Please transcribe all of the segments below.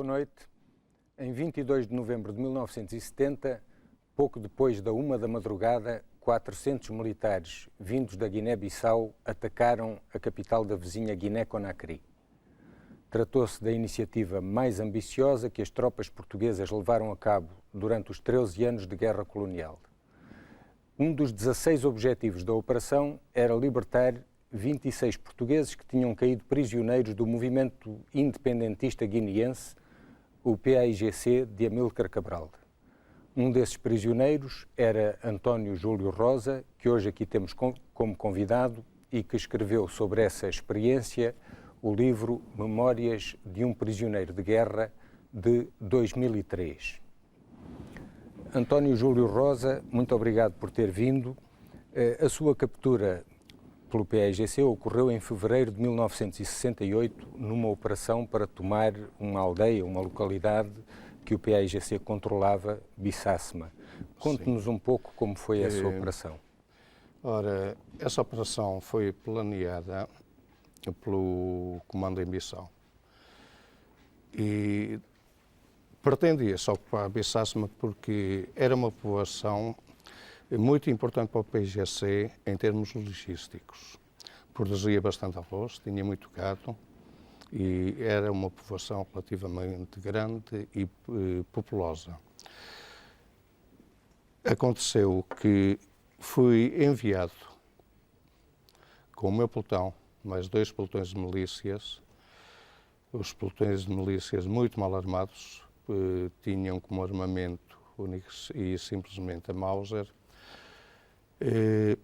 noite. Em 22 de novembro de 1970, pouco depois da 1 da madrugada, 400 militares vindos da Guiné-Bissau atacaram a capital da vizinha Guiné-Conakry. Tratou-se da iniciativa mais ambiciosa que as tropas portuguesas levaram a cabo durante os 13 anos de guerra colonial. Um dos 16 objetivos da operação era libertar 26 portugueses que tinham caído prisioneiros do movimento independentista guineense, o PAIGC de Amílcar Cabral. Um desses prisioneiros era António Júlio Rosa, que hoje aqui temos como convidado e que escreveu sobre essa experiência o livro Memórias de um Prisioneiro de Guerra, de 2003. António Júlio Rosa, muito obrigado por ter vindo. A sua captura pelo PAIGC ocorreu em fevereiro de 1968, numa operação para tomar uma aldeia, uma localidade que o PAIGC controlava, Bissássema. Conte-nos um pouco como foi essa operação. Ora, essa operação foi planeada pelo Comando em Bissau e pretendia-se ocupar Bissássema porque era uma povoação muito importante para o PAIGC em termos logísticos. Produzia bastante arroz, tinha muito gado e era uma povoação relativamente grande e populosa. Aconteceu que fui enviado com o meu pelotão, mais 2 pelotões de milícias. Os pelotões de milícias muito mal armados, tinham como armamento único e simplesmente a Mauser,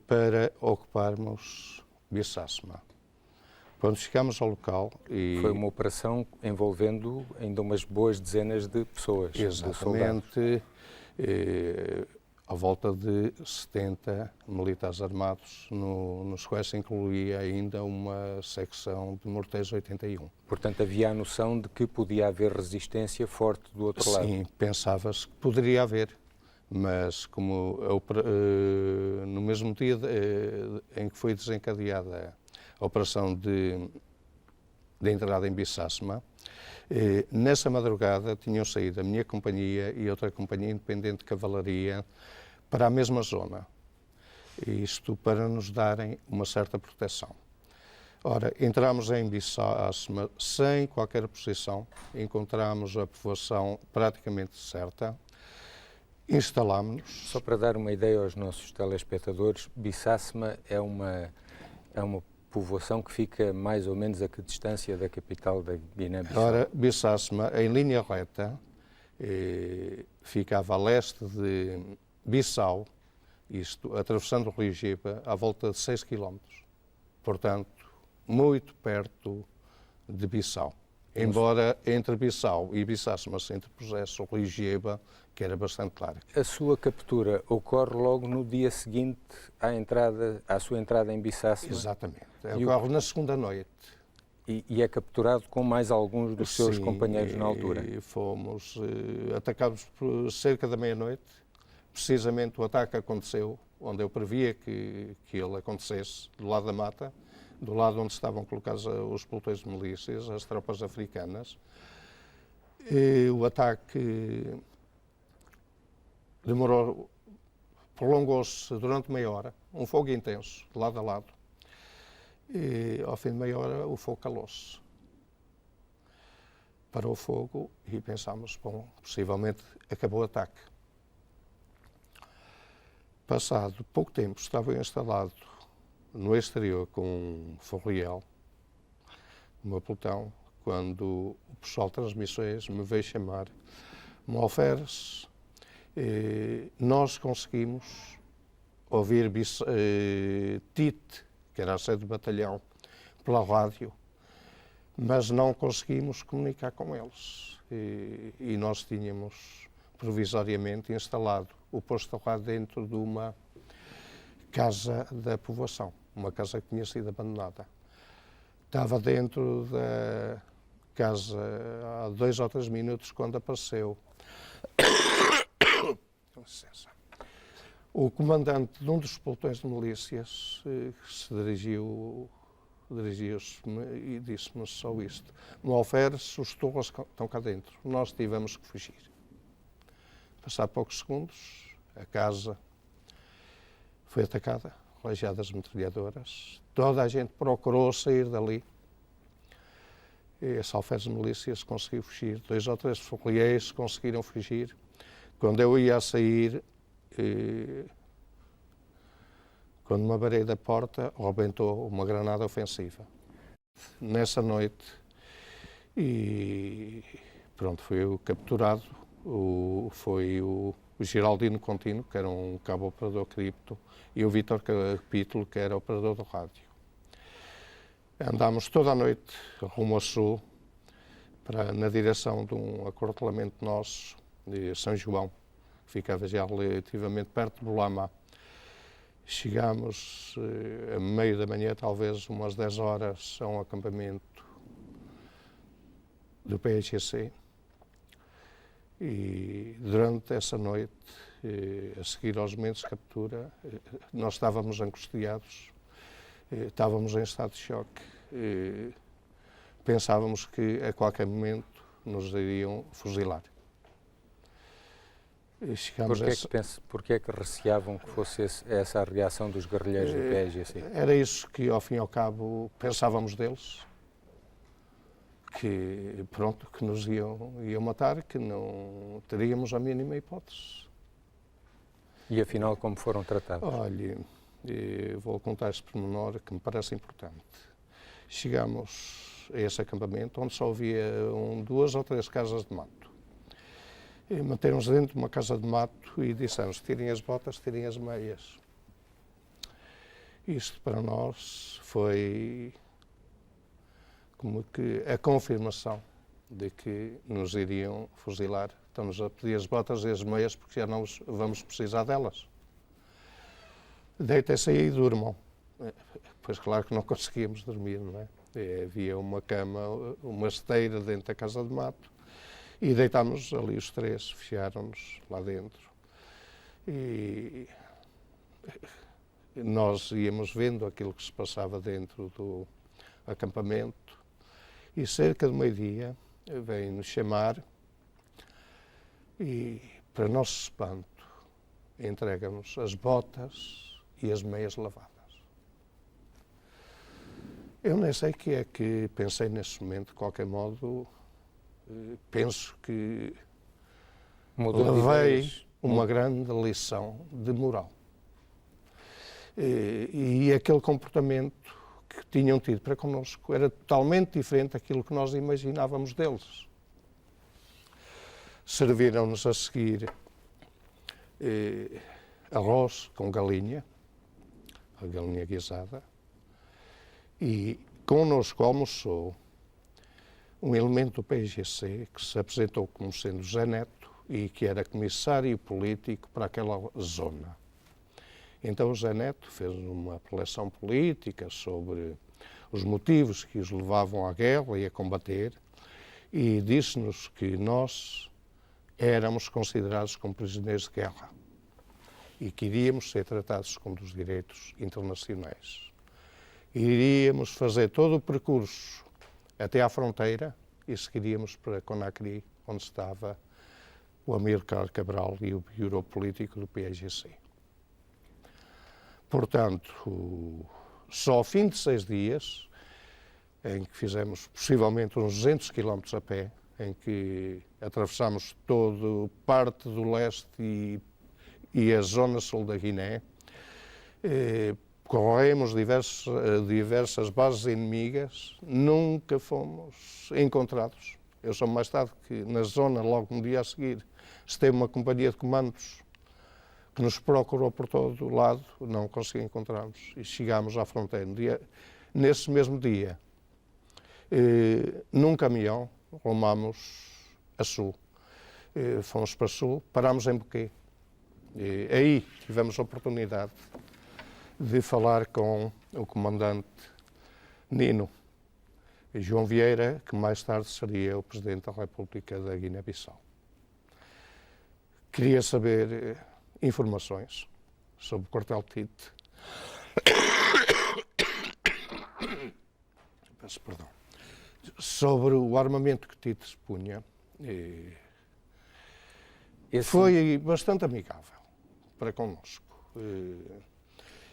para ocuparmos Bissássema. Quando chegámos ao local e... Foi uma operação envolvendo ainda umas boas dezenas de pessoas. Exatamente, à volta de 70 militares armados, nos quais se incluía ainda uma secção de morteiros 81. Portanto, havia a noção de que podia haver resistência forte do outro lado. Sim, pensava-se que poderia haver. Mas como no mesmo dia em que foi desencadeada a operação de entrada em Bissássema, nessa madrugada tinham saído a minha companhia e outra companhia independente de cavalaria para a mesma zona. Isto para nos darem uma certa proteção. Ora, entramos em Bissássema sem qualquer oposição, encontramos a povoação praticamente certa. Instalámos-nos. Só para dar uma ideia aos nossos telespectadores, Bissássema é uma povoação que fica mais ou menos a que distância da capital da Guiné-Bissau? Ora, Bissássema, em linha reta, ficava a leste de Bissau, isto atravessando o Rio Jipa, à volta de 6 km. Portanto, muito perto de Bissau. Embora entre Bissau e Bissássema se interpusesse o Rio Jipa, que era bastante claro. A sua captura ocorre logo no dia seguinte à sua entrada em Bissássema? Exatamente. Ocorre na segunda noite. E é capturado com mais alguns dos seus companheiros na altura? E fomos atacados por cerca da meia-noite. Precisamente o ataque aconteceu onde eu previa que ele acontecesse, do lado da mata, do lado onde estavam colocados os pelotões de milícias, as tropas africanas. O ataque prolongou-se durante meia hora, um fogo intenso, de lado a lado. E ao fim de meia hora o fogo calou-se. Parou o fogo e pensámos, bom, possivelmente acabou o ataque. Passado pouco tempo, estava instalado no exterior com um forriel, no meu pelotão, quando o pessoal de transmissões me veio chamar: Malferes, nós conseguimos ouvir Tite, que era a sede do batalhão, pela rádio, mas não conseguimos comunicar com eles. E nós tínhamos provisoriamente instalado o posto de rádio dentro de uma casa da povoação, uma casa que tinha sido abandonada. Estava dentro da casa há 2 ou 3 minutos quando apareceu o comandante de um dos pelotões de milícias, que se dirigiu dirigiu-se-me e disse-me só isto: "Não ofereces, os torres estão cá dentro, nós tivemos que fugir." Passado poucos segundos, a casa foi atacada, rajadas metralhadoras, toda a gente procurou sair dali. E esse alferes de milícias conseguiu fugir, 2 ou 3 fuzileiros conseguiram fugir. Quando eu ia a sair, quando me abarei da porta, rebentou uma granada ofensiva. Nessa noite, e pronto, fui eu capturado, foi o Geraldino Contino, que era um cabo operador cripto, e o Vítor Capítulo, que era operador do rádio. Andámos toda a noite rumo a sul, na direção de um acortelamento nosso, de São João, que ficava já relativamente perto de Bolama. Chegámos a meio da manhã, talvez umas 10 horas, a um acampamento do PSGC. E durante essa noite, a seguir aos momentos de captura, nós estávamos angustiados, estávamos em estado de choque, pensávamos que a qualquer momento nos iriam fuzilar. Porquê é que receavam que fosse essa a reação dos guerrilheiros do PSGC? Era isso que, ao fim e ao cabo, pensávamos deles, que pronto, que nos iam matar, que não teríamos a mínima hipótese. E afinal, como foram tratados? Olha, vou contar este pormenor que me parece importante. Chegámos a esse acampamento onde só havia 2 ou 3 casas de mato. Meteram-nos dentro de uma casa de mato e dissemos: tirem as botas, tirem as meias. Isto para nós foi como que a confirmação de que nos iriam fuzilar. Estamos a pedir as botas e as meias porque já não vamos precisar delas. Deitem-se aí e durmam. Pois claro que não conseguíamos dormir, não é? Havia uma cama, uma esteira dentro da casa de mato e deitámos ali os 3, fecharam-nos lá dentro. E nós íamos vendo aquilo que se passava dentro do acampamento e cerca de meio-dia vem-nos chamar e, para nosso espanto, entrega-nos as botas e as meias lavadas. Eu nem sei o que é que pensei nesse momento, de qualquer modo, penso que levei uma grande lição de moral. E aquele comportamento que tinham tido para connosco era totalmente diferente daquilo que nós imaginávamos deles. Serviram-nos a seguir arroz com galinha, a galinha guisada, e connosco almoçou um elemento do PSGC que se apresentou como sendo Zé Neto e que era comissário político para aquela zona. Então o Zé Neto fez uma preleção política sobre os motivos que os levavam à guerra e a combater e disse-nos que nós éramos considerados como prisioneiros de guerra e que iríamos ser tratados segundo os direitos internacionais. Iríamos fazer todo o percurso até à fronteira e seguiríamos para Conakry, onde estava o Amílcar Cabral e o bureau político do PSGC. Portanto, só ao fim de 6 dias, em que fizemos possivelmente uns 200 km a pé, em que atravessámos toda parte do leste e a zona sul da Guiné, corremos diversas bases inimigas, nunca fomos encontrados. Eu soube mais tarde que na zona, logo no dia a seguir, esteve uma companhia de comandos que nos procurou por todo o lado, não conseguimos encontrar-nos e chegámos à fronteira. Nesse mesmo dia, num caminhão, rumámos a sul. Fomos para sul, parámos em Boquê. Aí tivemos a oportunidade de falar com o comandante Nino João Vieira, que mais tarde seria o Presidente da República da Guiné-Bissau. Queria saber informações sobre o quartel Tite Peço perdão. Sobre o armamento que Tito expunha, foi bastante amigável para connosco.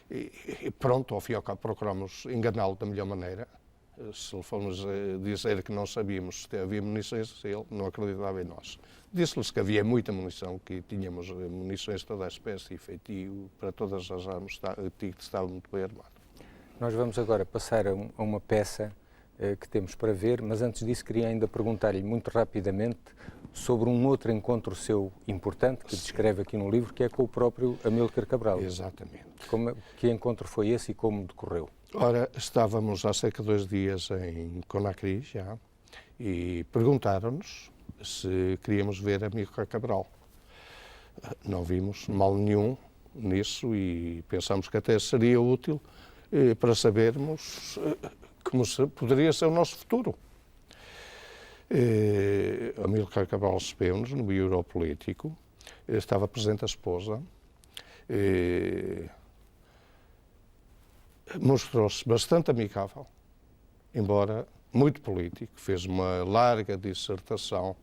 E pronto, ao fim e ao cabo, procuramos enganá-lo da melhor maneira. Se lhe fomos dizer que não sabíamos se havia munições, ele não acreditava em nós. Disse-lhes que havia muita munição, que tínhamos munições de toda a espécie e feitio para todas as armas, Tito estava muito bem armado. Nós vamos agora passar a uma peça que temos para ver, mas antes disso queria ainda perguntar-lhe muito rapidamente sobre um outro encontro seu importante, que descreve aqui no livro, que é com o próprio Amílcar Cabral. Exatamente. Que encontro foi esse e como decorreu? Ora, estávamos há cerca de 2 dias em Conakry já, e perguntaram-nos se queríamos ver Amílcar Cabral. Não vimos mal nenhum nisso e pensámos que até seria útil para sabermos como poderia ser o nosso futuro. Amílcar Cabral recebeu-nos no Bureau Político, estava presente a esposa, mostrou-se bastante amigável, embora muito político, fez uma larga dissertação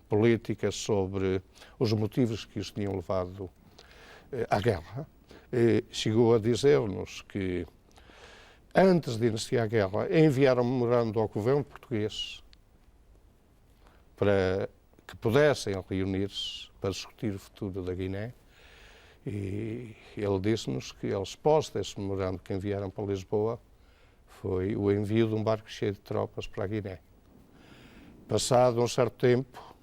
política sobre os motivos que os tinham levado à guerra. Chegou a dizer-nos que, antes de iniciar a guerra, enviaram um memorando ao governo português para que pudessem reunir-se para discutir o futuro da Guiné. E ele disse-nos que a resposta a esse memorando que enviaram para Lisboa foi o envio de um barco cheio de tropas para a Guiné. Passado um certo tempo,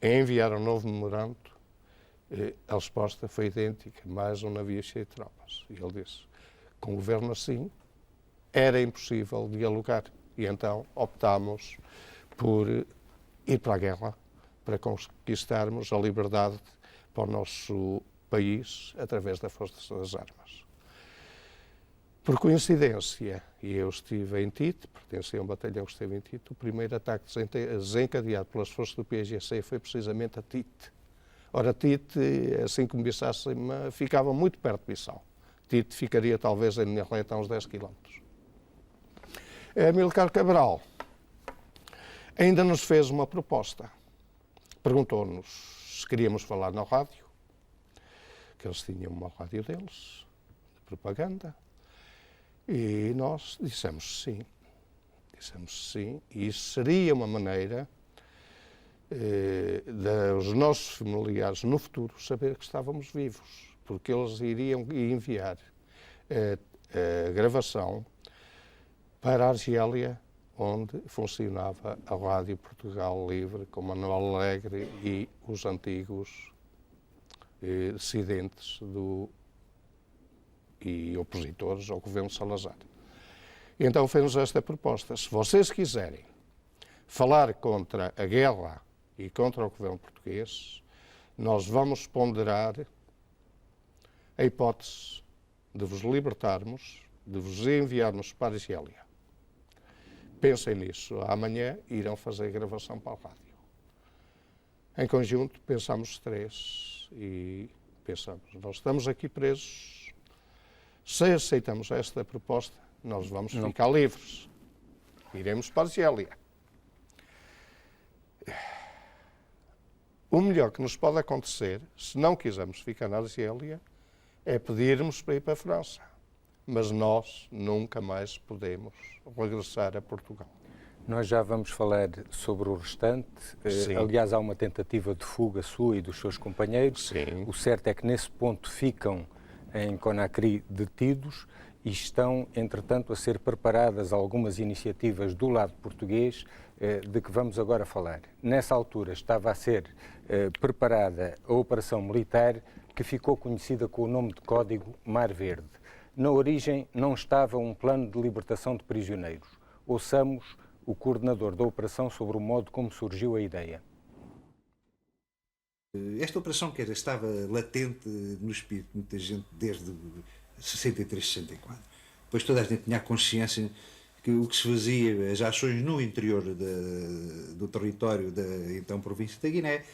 enviaram um novo memorando, a resposta foi idêntica, mais um navio cheio de tropas. E ele disse, com o governo assim, era impossível dialogar. E então optámos por ir para a guerra, para conquistarmos a liberdade para o nosso país através da força das armas. Por coincidência, eu estive em Tite, pertenci a um batalhão que esteve em Tite, o primeiro ataque desencadeado pelas forças do PAGC foi precisamente a Tite. Ora, Tite, assim como Bissau-Cima, ficava muito perto de Bissau. Tite ficaria talvez em Nerleta a uns 10 quilómetros. Amílcar Cabral ainda nos fez uma proposta. Perguntou-nos se queríamos falar na rádio, que eles tinham uma rádio deles, de propaganda, e nós dissemos sim. Dissemos sim, e isso seria uma maneira dos nossos familiares no futuro saber que estávamos vivos, porque eles iriam enviar a gravação para a Argélia, onde funcionava a Rádio Portugal Livre, com Manuel Alegre e os antigos dissidentes e opositores ao governo Salazar. E então fez-nos esta proposta: se vocês quiserem falar contra a guerra e contra o governo português, nós vamos ponderar a hipótese de vos libertarmos, de vos enviarmos para a Argélia. Pensem nisso, amanhã irão fazer a gravação para a rádio. Em conjunto, pensámos 3 e pensamos, nós estamos aqui presos, se aceitamos esta proposta, nós vamos ficar livres. Iremos para a Argélia. O melhor que nos pode acontecer, se não quisermos ficar na Argélia, é pedirmos para ir para a França. Mas nós nunca mais podemos regressar a Portugal. Nós já vamos falar sobre o restante. Aliás, há uma tentativa de fuga sua e dos seus companheiros. Sim. O certo é que nesse ponto ficam em Conakry detidos e estão, entretanto, a ser preparadas algumas iniciativas do lado português de que vamos agora falar. Nessa altura estava a ser preparada a operação militar que ficou conhecida com o nome de código Mar Verde. Na origem não estava um plano de libertação de prisioneiros. Ouçamos o coordenador da operação sobre o modo como surgiu a ideia. Esta operação que estava latente no espírito de muita gente desde 63, 64. Depois toda a gente tinha consciência que o que se fazia, as ações no interior do território da então província da Guiné,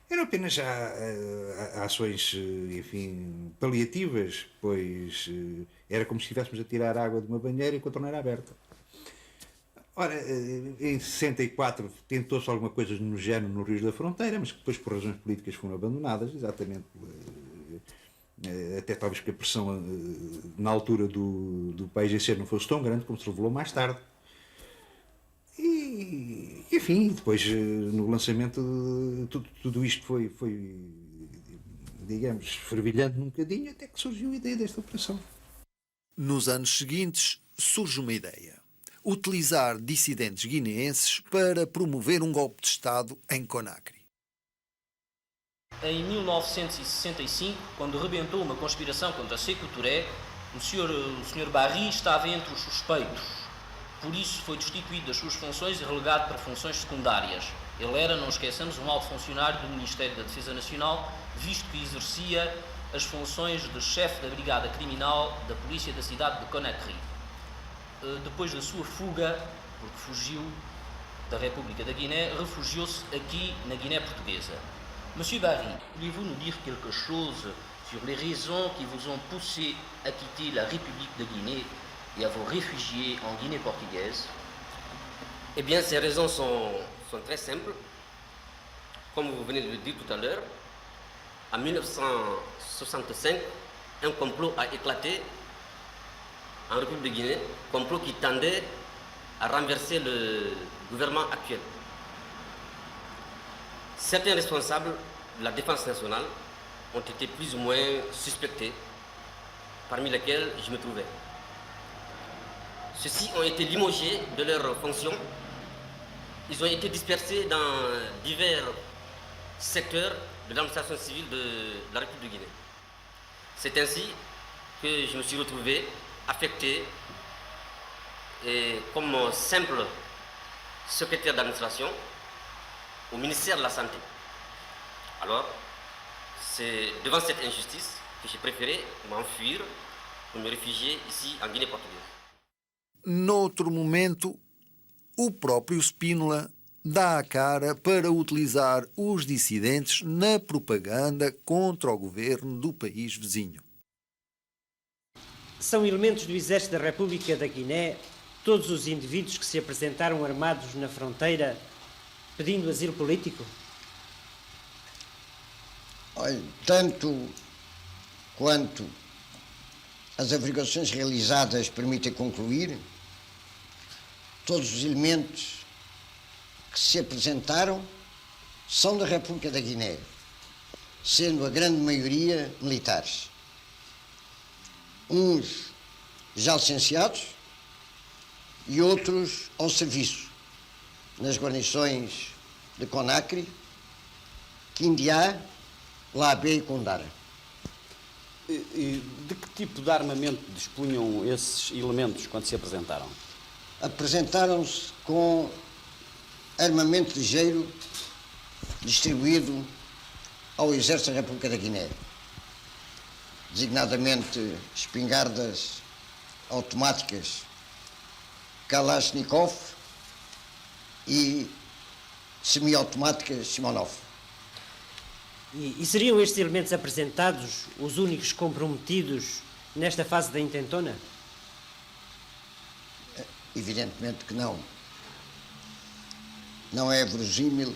eram apenas ações, enfim, paliativas, pois era como se estivéssemos a tirar água de uma banheira enquanto não era aberta. Ora, em 64 tentou-se alguma coisa no género no Rio da Fronteira, mas que depois por razões políticas foram abandonadas, exatamente até talvez porque a pressão na altura do país em si não fosse tão grande como se revelou mais tarde. E enfim, depois no lançamento tudo isto foi, digamos, fervilhando um bocadinho até que surgiu a ideia desta operação. Nos anos seguintes surge uma ideia: utilizar dissidentes guineenses para promover um golpe de Estado em Conakry. Em 1965, quando rebentou uma conspiração contra Sékou Touré, o Sr. Barry estava entre os suspeitos. Por isso foi destituído das suas funções e relegado para funções secundárias. Ele era, não esqueçamos, um alto funcionário do Ministério da Defesa Nacional, visto que exercia as funções de chefe da Brigada Criminal da Polícia da cidade de Conakry. Depois da sua fuga, porque fugiu da República da Guiné, refugiou-se aqui na Guiné Portuguesa. Monsieur Barry, pouvez-vous nous dire quelque chose sur les raisons qui vous ont poussé à quitter la République de Guinée et à vous réfugier en Guinée portugaise? Eh bien, ces raisons sont très simples. Comme vous venez de le dire tout à l'heure, en 1965, un complot a éclaté en République de Guinée, complot qui tendait à renverser le gouvernement actuel. Certains responsables de la défense nationale ont été plus ou moins suspectés, parmi lesquels je me trouvais. Ceux-ci ont été limogés de leurs fonctions. Ils ont été dispersés dans divers secteurs de l'administration civile de la République de Guinée. C'est ainsi que je me suis retrouvé affecté et comme simple secrétaire d'administration au ministère de la Santé. Alors, c'est devant cette injustice que j'ai préféré m'enfuir pour me réfugier ici en Guinée portugaise. Noutro momento, o próprio Spínola dá a cara para utilizar os dissidentes na propaganda contra o governo do país vizinho. São elementos do Exército da República da Guiné todos os indivíduos que se apresentaram armados na fronteira pedindo asilo político? Olha, tanto quanto as averiguações realizadas permitem concluir, todos os elementos que se apresentaram são da República da Guiné, sendo a grande maioria militares. Uns já licenciados e outros ao serviço nas guarnições de Conakry, Quindiá, Labé e Condara. E de que tipo de armamento dispunham esses elementos quando se apresentaram? Apresentaram-se com armamento ligeiro distribuído ao Exército da República da Guiné, designadamente espingardas automáticas Kalashnikov e semiautomáticas Simonov. E seriam estes elementos apresentados os únicos comprometidos nesta fase da intentona? Evidentemente que não. Não é verosímil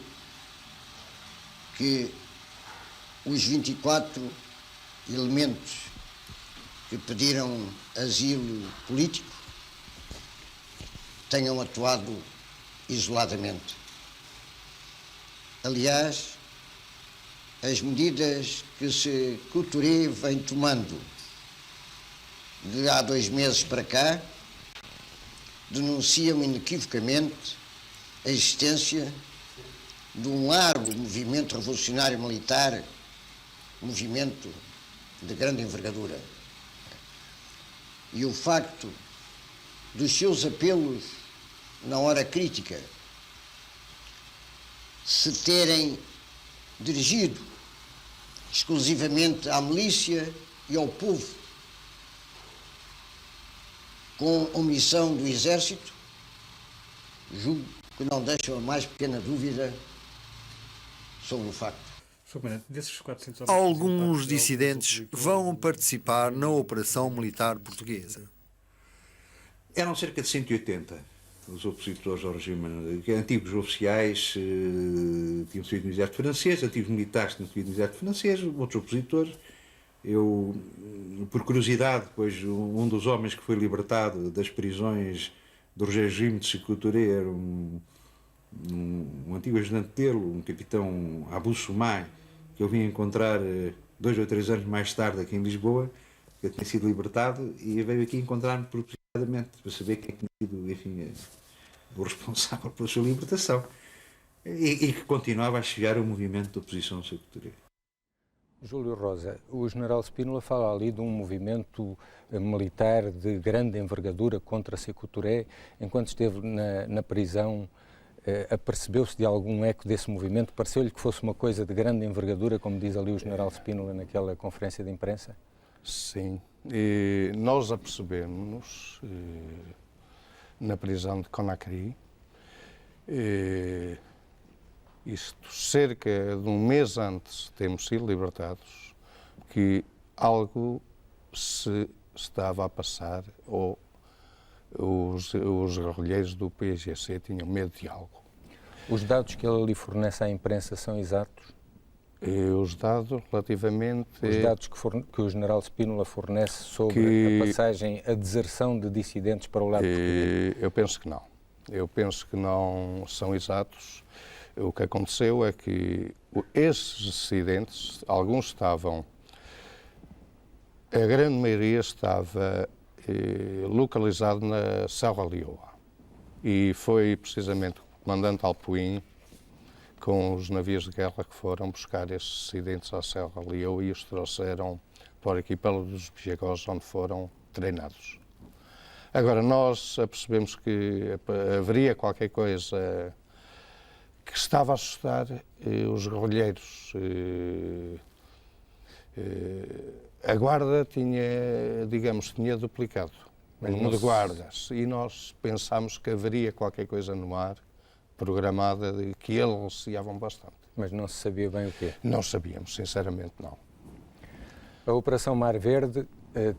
que os 24 elementos que pediram asilo político tenham atuado isoladamente. Aliás, as medidas que Sékou Touré vem tomando de há 2 meses para cá denunciam inequivocamente a existência de um largo movimento revolucionário militar, movimento de grande envergadura. E o facto dos seus apelos na hora crítica se terem dirigido exclusivamente à milícia e ao povo, com omissão do Exército, julgo que não deixam a mais pequena dúvida sobre o facto. Alguns dissidentes vão participar na operação militar portuguesa. Eram cerca de 180 os opositores ao regime, antigos oficiais tinham sido no exército francês, antigos militares tinham sido no exército francês, outros opositores. Eu, por curiosidade, depois um dos homens que foi libertado das prisões do regime de Sékou Touré era um antigo ajudante dele, um capitão Abou Soumai, que eu vim encontrar 2 ou 3 anos mais tarde aqui em Lisboa, que eu tinha sido libertado, e veio aqui encontrar-me propositadamente para saber quem tinha sido, enfim, o responsável pela sua libertação, e que continuava a chegar ao movimento de oposição ao Sékou Touré. Júlio Rosa, o general Spínola fala ali de um movimento militar de grande envergadura contra Sékou Touré. Enquanto esteve na prisão, apercebeu-se de algum eco desse movimento? Pareceu-lhe que fosse uma coisa de grande envergadura, como diz ali o general Spínola naquela conferência de imprensa? Sim, e nós apercebemos-nos na prisão de Conakry, isto cerca de um mês antes de termos sido libertados, que algo se estava a passar, ou os guerrilheiros do PAIGC tinham medo de algo. Os dados que ele ali fornece à imprensa são exatos? Os dados relativamente... Os dados que o general Spínola fornece sobre a passagem, a deserção de dissidentes para o lado português? Eu penso que não. Eu penso que não são exatos. O que aconteceu é que esses dissidentes, alguns estavam... A grande maioria estava localizado na Serra Leoa. E foi precisamente o comandante Alpuim, com os navios de guerra, que foram buscar esses dissidentes à Serra Leoa e os trouxeram para o arquipélago dos Bijagós, onde foram treinados. Agora, nós percebemos que haveria qualquer coisa que estava a assustar os guerrilheiros. A guarda tinha duplicado o número de guardas, e nós pensámos que haveria qualquer coisa no ar programada, de que eles receavam bastante. Mas não se sabia bem o quê? Não sabíamos, sinceramente não. A Operação Mar Verde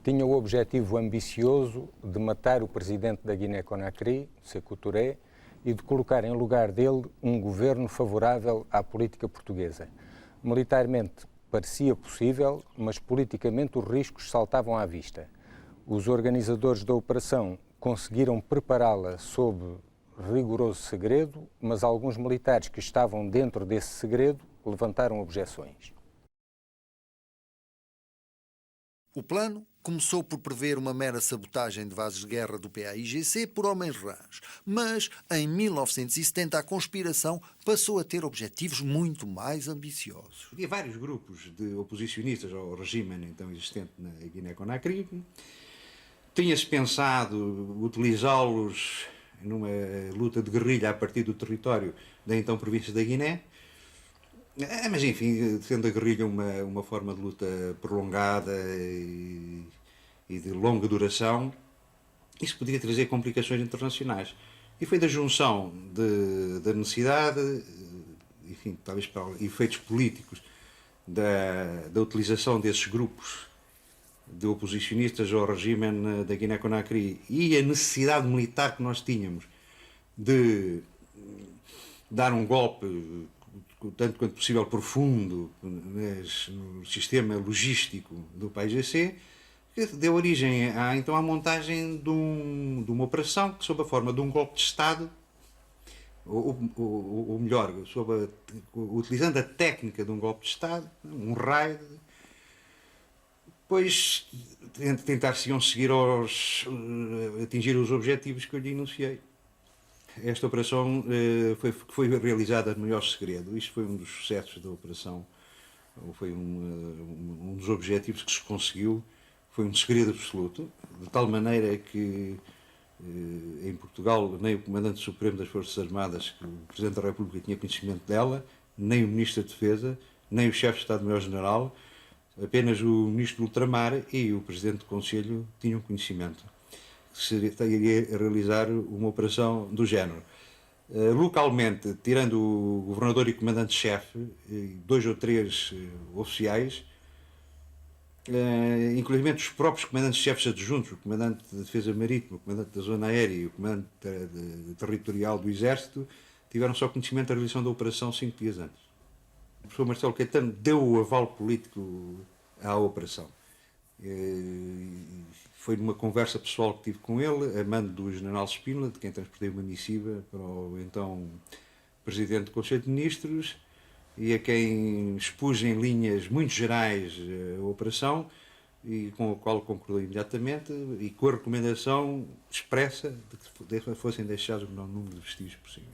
tinha o objetivo ambicioso de matar o presidente da Guiné-Conakry, Sékou Touré, e de colocar em lugar dele um governo favorável à política portuguesa. Militarmente parecia possível, mas politicamente os riscos saltavam à vista. Os organizadores da operação conseguiram prepará-la sob rigoroso segredo, mas alguns militares que estavam dentro desse segredo levantaram objeções. O plano começou por prever uma mera sabotagem de vasos de guerra do PAIGC por homens rãs, mas em 1970 a conspiração passou a ter objetivos muito mais ambiciosos. Havia vários grupos de oposicionistas ao regime então existente na Guiné-Conakry. Tinha-se pensado utilizá-los numa luta de guerrilha a partir do território da então província da Guiné. Mas, enfim, sendo a guerrilha uma forma de luta prolongada e de longa duração, isso poderia trazer complicações internacionais. E foi da junção da necessidade, enfim, talvez para efeitos políticos, da utilização desses grupos de oposicionistas ao regime da Guiné-Conakry e a necessidade militar que nós tínhamos de dar um golpe tanto quanto possível profundo no sistema logístico do PAIGC, que deu origem à montagem de uma operação que, sob a forma de um golpe de Estado, ou melhor, utilizando a técnica de um golpe de Estado, um raid, depois tentar-se-iam atingir os objetivos que eu lhe enunciei. Esta operação foi realizada no maior segredo. Isto foi um dos sucessos da operação, foi um dos objetivos que se conseguiu, foi um segredo absoluto, de tal maneira que em Portugal nem o Comandante Supremo das Forças Armadas, que o Presidente da República tinha conhecimento dela, nem o Ministro da Defesa, nem o Chefe de Estado-Maior-General, apenas o Ministro do Ultramar e o Presidente do Conselho tinham conhecimento. Se iria realizar uma operação do género. Localmente, tirando o Governador e Comandante-Chefe, 2 ou 3 oficiais, inclusive os próprios comandantes-chefes adjuntos, o comandante da Defesa Marítima, o comandante da Zona Aérea e o comandante territorial do Exército, tiveram só conhecimento da realização da operação 5 dias antes. O professor Marcelo Caetano deu o aval político à operação. Foi numa conversa pessoal que tive com ele, a mando do general Spínola, de quem transportei uma missiva para o então Presidente do Conselho de Ministros, e a quem expus em linhas muito gerais a operação, e com a qual concordou imediatamente, e com a recomendação expressa de que fossem deixados o menor número de vestígios possível.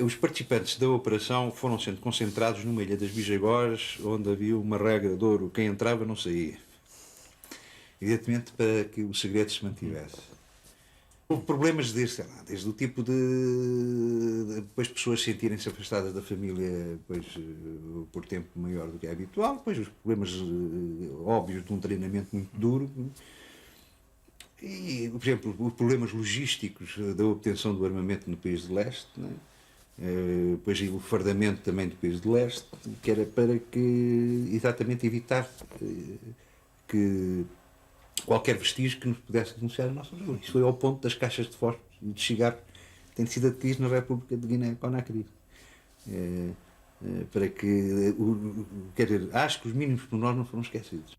Os participantes da operação foram sendo concentrados numa ilha das Bijagós, onde havia uma regra de ouro: quem entrava não saía. Evidentemente para que o segredo se mantivesse. Houve problemas desde o tipo de depois pessoas sentirem-se afastadas da família por tempo maior do que é habitual, depois os problemas óbvios de um treinamento muito duro, e, por exemplo, os problemas logísticos da obtenção do armamento no país de leste, não é? Depois o fardamento também do país de leste, que era para que exatamente evitar que qualquer vestígio que nos pudesse denunciar a nossa região. Isso foi ao ponto das caixas de fósforos e de cigarro que têm sido adquiridos na República de Guiné-Conakry. Para que, quer dizer, acho que os mínimos pormenores não foram esquecidos.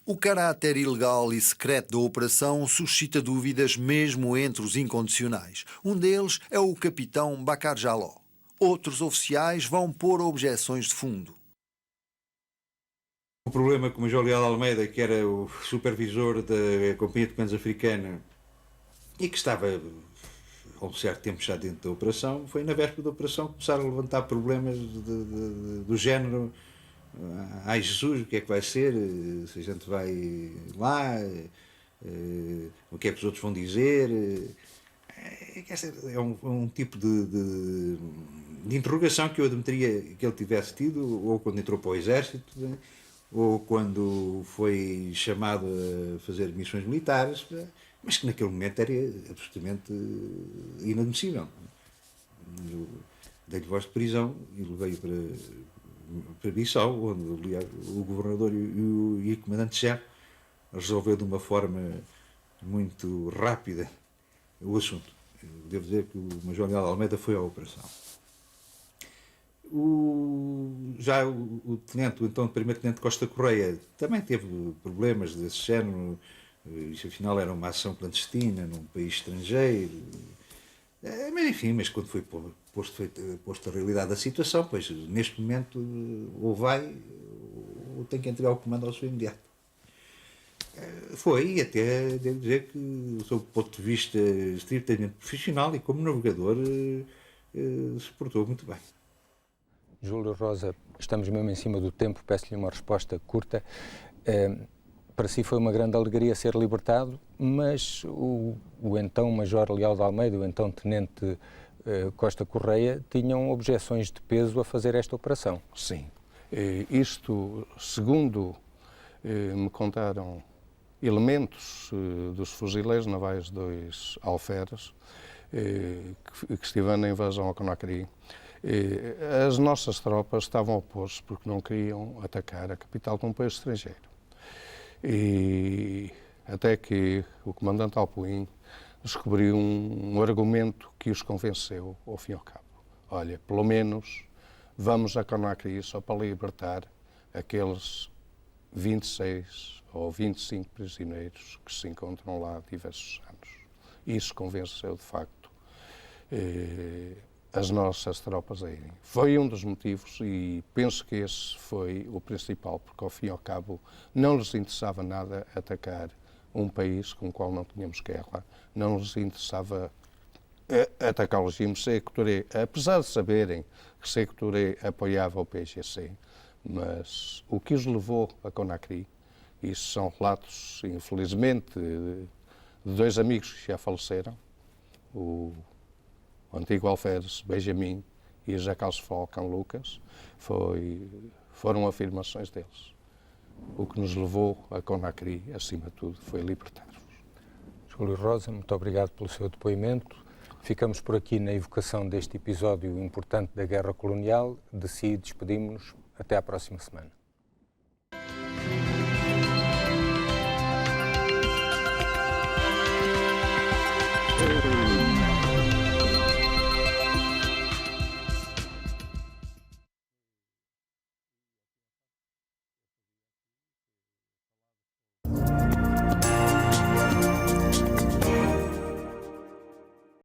O caráter ilegal e secreto da operação suscita dúvidas mesmo entre os incondicionais. Um deles é o capitão Bakar Jaló. Outros oficiais vão pôr objeções de fundo. O problema com o Major Leal Almeida, que era o supervisor da Companhia de Comandos Africana e que estava há um certo tempo já dentro da operação, foi na véspera da operação começar a levantar problemas do género: ai Jesus, o que é que vai ser? Se a gente vai lá, o que é que os outros vão dizer? É um tipo de interrogação que eu admitiria que ele tivesse tido, ou quando entrou para o Exército, ou quando foi chamado a fazer missões militares, mas que naquele momento era absolutamente inadmissível. Eu dei-lhe voz de prisão e levei-o para Bissau, onde aliás, o governador e o comandante-chefe resolveu de uma forma muito rápida o assunto. Eu devo dizer que o Major Leal Almeida foi à operação. O então primeiro-tenente Costa Correia também teve problemas desse género. Isso afinal era uma ação clandestina num país estrangeiro. Mas enfim, quando foi posto a realidade da situação, pois neste momento ou vai ou tem que entregar o comando ao seu imediato. Foi, e até devo dizer que, sob o ponto de vista estritamente profissional e como navegador, se portou muito bem. Júlio Rosa, estamos mesmo em cima do tempo, peço-lhe uma resposta curta. Para si foi uma grande alegria ser libertado, mas o então Major Leal de Almeida, o então Tenente Costa Correia, tinham objeções de peso a fazer esta operação. Sim. Isto, segundo me contaram elementos dos fuzileiros navais 2 Alferes, que estiveram na invasão ao Conakry, as nossas tropas estavam opostas porque não queriam atacar a capital de um país estrangeiro. E até que o comandante Alpuim descobriu um argumento que os convenceu, ao fim e ao cabo. Olha, pelo menos vamos a Conakry só para libertar aqueles 26 ou 25 prisioneiros que se encontram lá há diversos anos. Isso convenceu, de facto, as nossas tropas a irem. Foi um dos motivos e penso que esse foi o principal, porque ao fim e ao cabo não lhes interessava nada atacar um país com o qual não tínhamos guerra, não lhes interessava atacar o regime Sékou Touré, apesar de saberem que Sékou Touré apoiava o PAIGC, mas o que os levou a Conakry, isso são relatos, infelizmente, de 2 amigos que já faleceram, o antigo alferes Benjamin e o Jacques Falcão Lucas, foram afirmações deles. O que nos levou a Conakry, acima de tudo, foi libertar-vos. Júlio Rosa, muito obrigado pelo seu depoimento. Ficamos por aqui na evocação deste episódio importante da Guerra Colonial. De si despedimos-nos. Até à próxima semana.